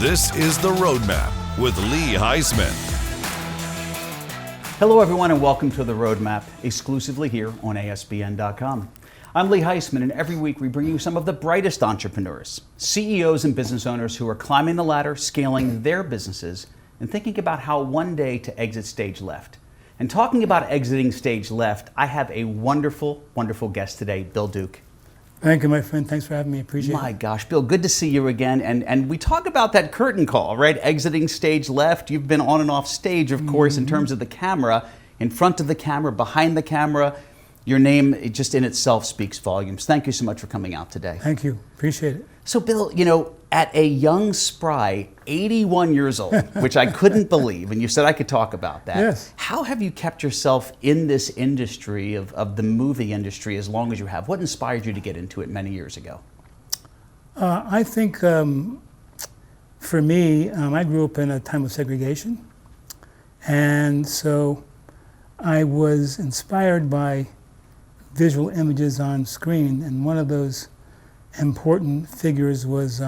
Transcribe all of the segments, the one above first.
This is The Roadmap with Lee Heisman. Hello everyone and welcome to The Roadmap, exclusively here on ASBN.com. I'm Lee Heisman, and every week we bring you some of the brightest entrepreneurs, CEOs and business owners who are climbing the ladder, scaling their businesses, and thinking about how one day to exit stage left. And talking about exiting stage left, I have a wonderful, wonderful guest today, Bill Duke. Thank you, my friend. Thanks for having me. Appreciate it. My gosh, Bill, good to see you again. And we talk about that curtain call, right? Exiting stage left. You've been on and off stage, of course, in terms of the camera, in front of the camera, behind the camera. Your name, it just in itself speaks volumes. Thank you so much for coming out today. Thank you. Appreciate it. So, Bill, at a young, spry 81 years old, which I couldn't believe, and you said I could talk about that. Yes. How have you kept yourself in this industry of the movie industry as long as you have? What inspired you to get into it many years ago? I think for me, I grew up in a time of segregation. And so I was inspired by visual images on screen. And one of those important figures was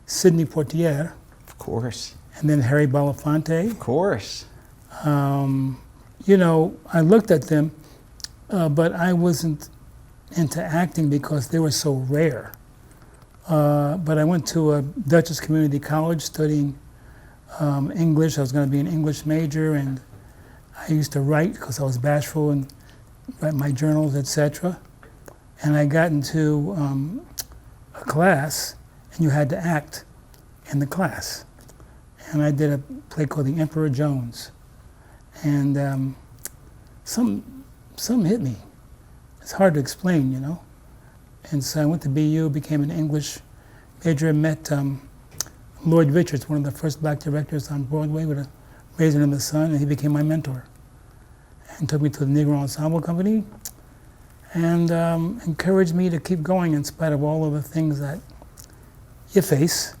Sidney Poitier. Of course. And then Harry Belafonte. Of course. I looked at them, but I wasn't into acting because they were so rare. But I went to a Dutchess Community College studying English. I was going to be an English major, and I used to write because I was bashful and write my journals, etc. And I got into a class, and you had to act in the class. And I did a play called The Emperor Jones. And some hit me. It's hard to explain, And so I went to BU, became an English major, and met Lloyd Richards, one of the first black directors on Broadway with A Raisin in the Sun, and he became my mentor. And took me to the Negro Ensemble Company, and encouraged me to keep going in spite of all of the things that you face,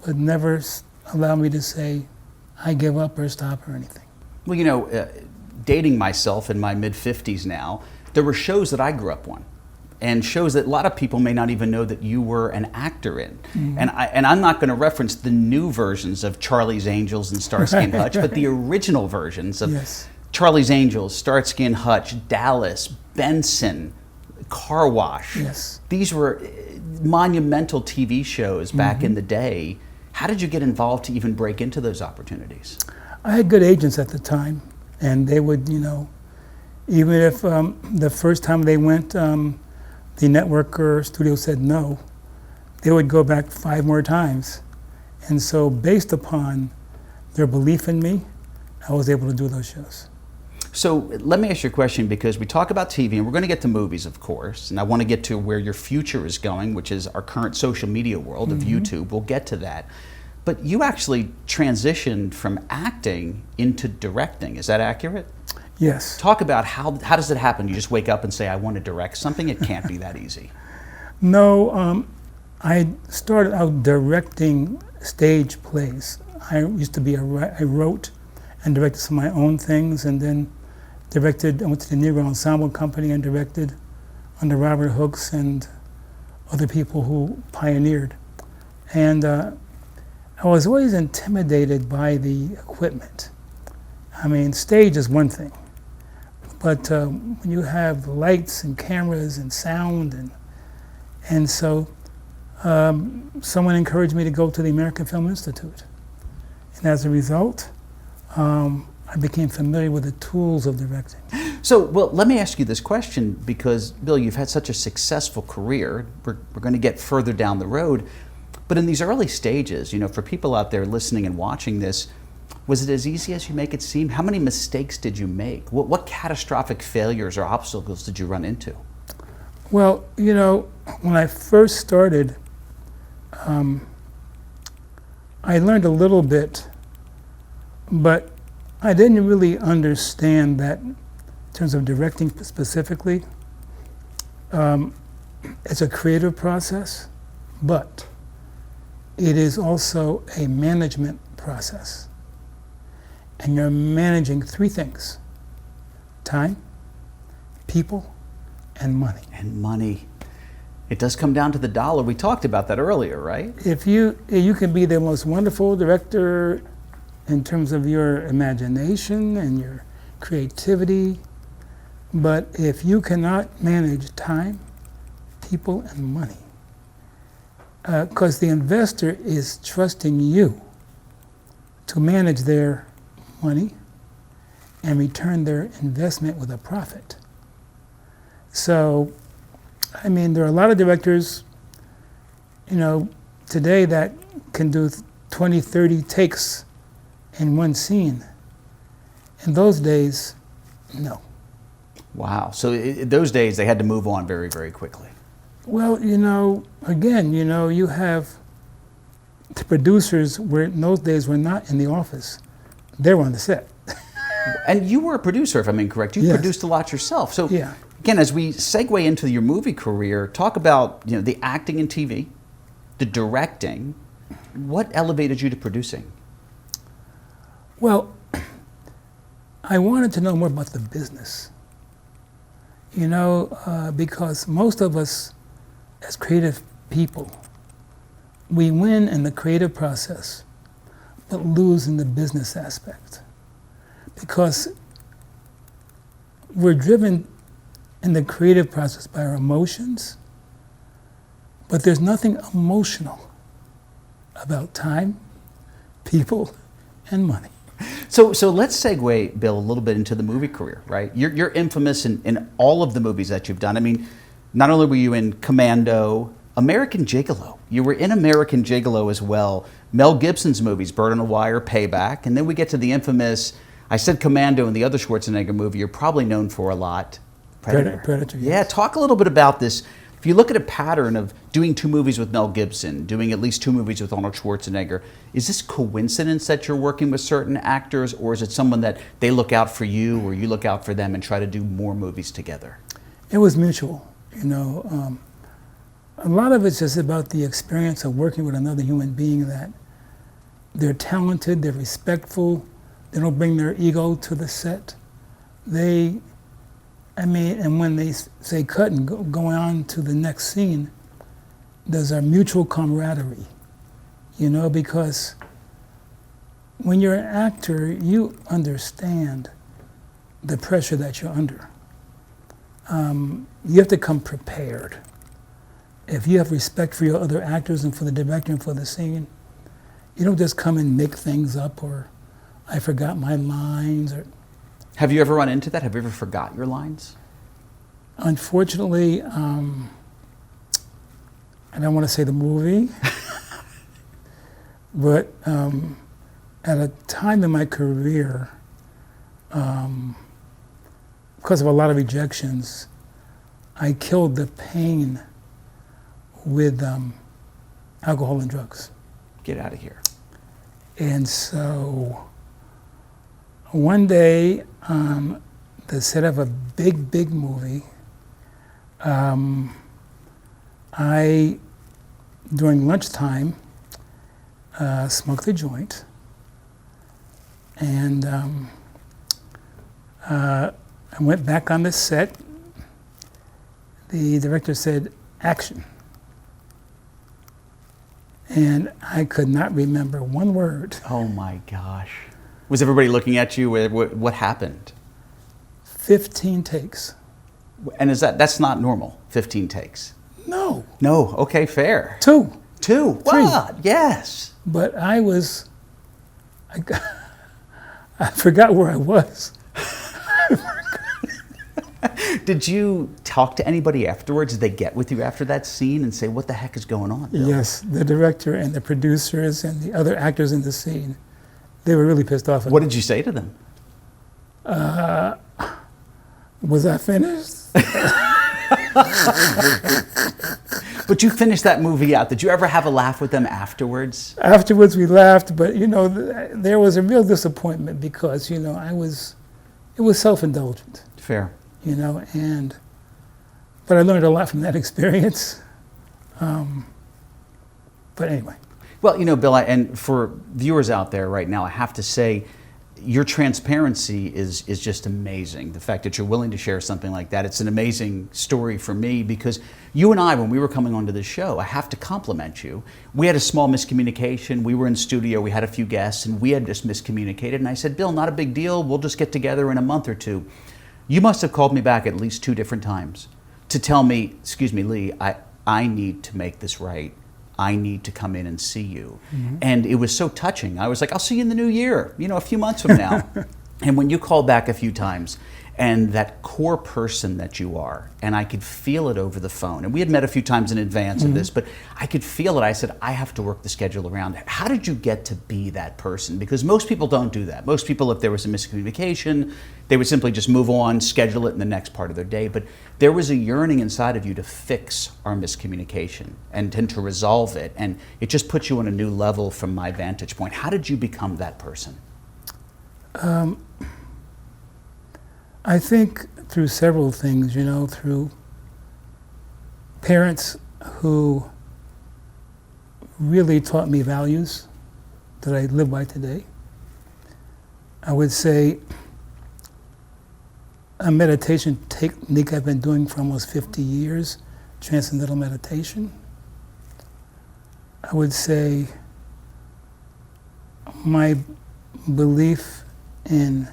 but never allow me to say, I give up or stop or anything. Well, dating myself in my mid-50s now, there were shows that I grew up on, and shows that a lot of people may not even know that you were an actor in. Mm-hmm. And I'm not going to reference the new versions of Charlie's Angels and Starsky and Hutch, but the original versions of Charlie's Angels, Starsky and Hutch, Dallas, Benson, Car Wash. Yes. These were monumental TV shows back in the day. How did you get involved to even break into those opportunities? I had good agents at the time, and they would, even if the first time they went, the network or studio said no, they would go back 5 more times. And so based upon their belief in me, I was able to do those shows. So let me ask you a question, because we talk about TV, and we're going to get to movies, of course, and I want to get to where your future is going, which is our current social media world of YouTube. We'll get to that. But you actually transitioned from acting into directing. Is that accurate? Yes. Talk about how does it happen? You just wake up and say, I want to direct something? It can't be that easy. No, I started out directing stage plays. I wrote and directed some of my own things, and then I went to the Negro Ensemble Company and directed under Robert Hooks and other people who pioneered. And I was always intimidated by the equipment. I mean, stage is one thing, but when you have lights and cameras and sound, and so someone encouraged me to go to the American Film Institute. And as a result, I became familiar with the tools of directing. So, well, let me ask you this question, because, Bill, you've had such a successful career. We're going to get further down the road. But in these early stages, for people out there listening and watching this, was it as easy as you make it seem? How many mistakes did you make? What catastrophic failures or obstacles did you run into? Well, when I first started, I learned a little bit, but I didn't really understand that in terms of directing specifically. It's a creative process, but it is also a management process. And you're managing 3 things: time, people, and money. And money. It does come down to the dollar. We talked about that earlier, right? If you can be the most wonderful director in terms of your imagination and your creativity, but if you cannot manage time, people, and money, because the investor is trusting you to manage their money and return their investment with a profit. So, I mean, there are a lot of directors, today that can do 20, 30 takes in one scene. In those days, no. Wow. So those days, they had to move on very, very quickly. Well, again, you have the producers in those days were not in the office. They were on the set. And you were a producer, if I'm incorrect. You Yes. produced a lot yourself. So Yeah. again, as we segue into your movie career, talk about the acting in TV, the directing. What elevated you to producing? Well, I wanted to know more about the business. Because most of us, as creative people, we win in the creative process, but lose in the business aspect. Because we're driven in the creative process by our emotions, but there's nothing emotional about time, people, and money. So let's segue, Bill, a little bit into the movie career, right? You're infamous in all of the movies that you've done. I mean, not only were you in Commando, American Gigolo. You were in American Gigolo as well. Mel Gibson's movies, Bird on a Wire, Payback. And then we get to the infamous, I said Commando and the other Schwarzenegger movie you're probably known for a lot. Predator, Yeah, yes. talk a little bit about this. If you look at a pattern of doing 2 movies with Mel Gibson, doing at least 2 movies with Arnold Schwarzenegger, is this coincidence that you're working with certain actors, or is it someone that they look out for you or you look out for them and try to do more movies together? It was mutual, A lot of it's just about the experience of working with another human being that they're talented, they're respectful, they don't bring their ego to the set. And when they say cut and go on to the next scene, there's a mutual camaraderie, because when you're an actor, you understand the pressure that you're under. You have to come prepared. If you have respect for your other actors and for the director and for the scene, you don't just come and make things up or I forgot my lines. Or Have you ever run into that? Have you ever forgot your lines? unfortunately, I don't want to say the movie, but at a time in my career, because of a lot of rejections, I killed the pain with alcohol and drugs. Get out of here. And so one day, the set of a big movie, I, during lunchtime, smoked a joint, and I went back on the set. The director said, "Action." And I could not remember one word. Oh my gosh. Was everybody looking at you? What happened? 15 takes. And that's not normal, 15 takes? No. No, okay, fair. 2. 2, what? Yes. But I forgot where I was. Did you talk to anybody afterwards? Did they get with you after that scene and say, what the heck is going on, Bill? Yes, the director and the producers and the other actors in the scene, they were really pissed off at What me. did you say to them? Was I finished? But you finished that movie out. Did you ever have a laugh with them afterwards? Afterwards we laughed, but there was a real disappointment because, it was self-indulgent, Fair. but I learned a lot from that experience. But anyway. Well, Bill, and for viewers out there right now, I have to say, your transparency is just amazing. The fact that you're willing to share something like that, it's an amazing story for me, because you and I, when we were coming onto this show, I have to compliment you. We had a small miscommunication. We were in studio, we had a few guests, and we had just miscommunicated. And I said, Bill, not a big deal. We'll just get together in a month or two. You must have called me back at least 2 different times to tell me, excuse me, Lee, I need to make this right. I need to come in and see you. Mm-hmm. And it was so touching. I was like, I'll see you in the new year, a few months from now. And when you called back a few times, and that core person that you are, and I could feel it over the phone. And we had met a few times in advance of this, but I could feel it. I said, I have to work the schedule around it. How did you get to be that person? Because most people don't do that. Most people, if there was a miscommunication, they would simply just move on, schedule it in the next part of their day. But there was a yearning inside of you to fix our miscommunication and to resolve it. And it just puts you on a new level from my vantage point. How did you become that person? I think through several things, through parents who really taught me values that I live by today. I would say a meditation technique I've been doing for almost 50 years, transcendental meditation. I would say my belief in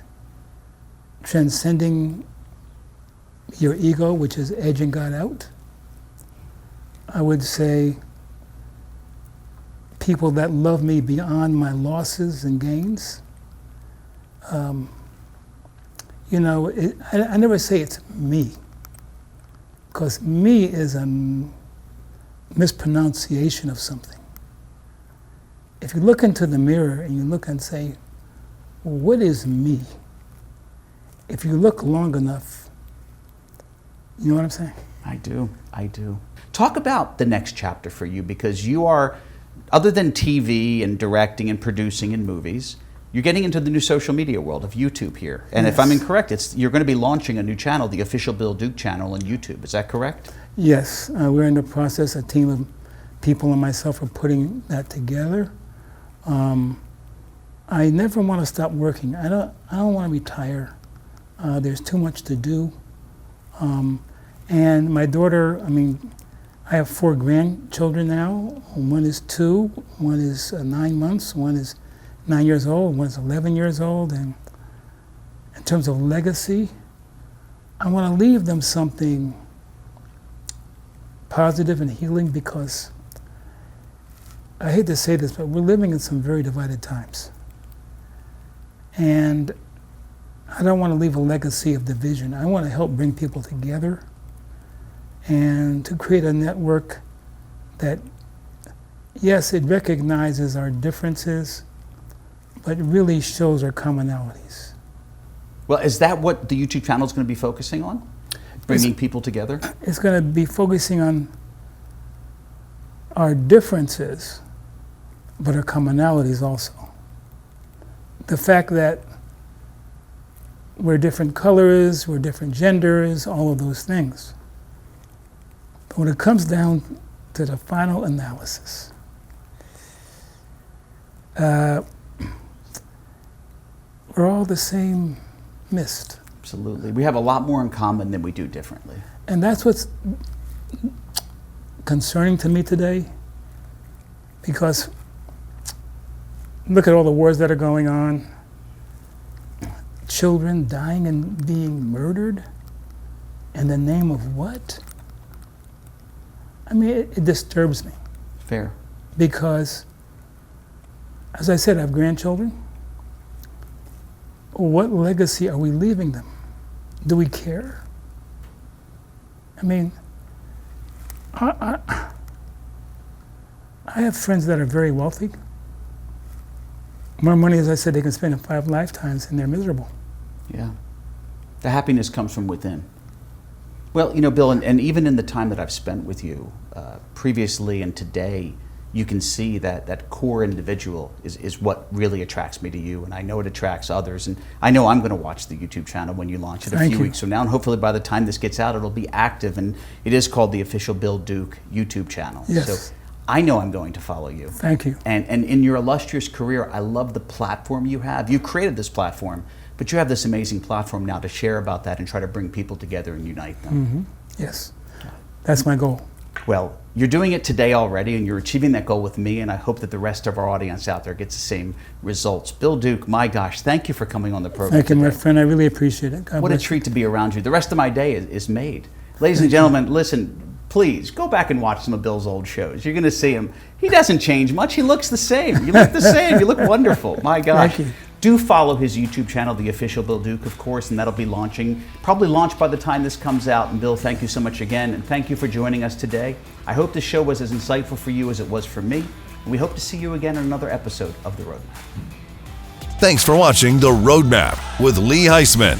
transcending your ego, which is edging God out. I would say people that love me beyond my losses and gains. I never say it's me, because me is a mispronunciation of something. If you look into the mirror and you look and say, what is me? If you look long enough, you know what I'm saying? I do. Talk about the next chapter for you, because you are, other than TV and directing and producing in movies, you're getting into the new social media world of YouTube here. And Yes. if I'm incorrect, you're going to be launching a new channel, the official Bill Duke channel on YouTube. Is that correct? Yes, we're in the process, a team of people and myself are putting that together. I never want to stop working. I don't want to retire. There's too much to do. And my daughter, I have 4 grandchildren now. One is 2, one is 9 months, one is 9 years old, one is 11 years old. And in terms of legacy, I want to leave them something positive and healing, because I hate to say this, but we're living in some very divided times. And I don't want to leave a legacy of division. I want to help bring people together and to create a network that, yes, it recognizes our differences, but really shows our commonalities. Well, is that what the YouTube channel is going to be focusing on? Bringing people together? It's going to be focusing on our differences, but our commonalities also. The fact that we're different colors, we're different genders, all of those things. But when it comes down to the final analysis, we're all the same mist. Absolutely. We have a lot more in common than we do differently. And that's what's concerning to me today, because look at all the wars that are going on. Children dying and being murdered in the name of what? It disturbs me. Fair. Because, as I said, I have grandchildren. What legacy are we leaving them? Do we care? I have friends that are very wealthy. More money, as I said, they can spend in 5 lifetimes, and they're miserable. Yeah. The happiness comes from within. Well, Bill, and even in the time that I've spent with you previously and today, you can see that core individual is what really attracts me to you, and I know it attracts others. And I know I'm going to watch the YouTube channel when you launch it a few weeks from now, and hopefully by the time this gets out, it'll be active, and it is called the official Bill Duke YouTube channel. Yes. So I know I'm going to follow you. Thank you. And in your illustrious career, I love the platform you have. You created this platform, but you have this amazing platform now to share about that and try to bring people together and unite them. Yes, that's my goal. Well, you're doing it today already, and you're achieving that goal with me, and I hope that the rest of our audience out there gets the same results. Bill Duke, my gosh, thank you for coming on the program Thank you, my today. friend. I really appreciate it. God What a bless you. treat to be around you. The rest of my day is made. Ladies and gentlemen, listen, please go back and watch some of Bill's old shows. You're going to see him. He doesn't change much. He looks the same. You look the same. You look wonderful. My gosh. Thank you. Do follow his YouTube channel, The Official Bill Duke, of course, and that'll be probably launched by the time this comes out. And Bill, thank you so much again, and thank you for joining us today. I hope this show was as insightful for you as it was for me. And we hope to see you again in another episode of The Roadmap. Thanks for watching The Roadmap with Lee Heisman.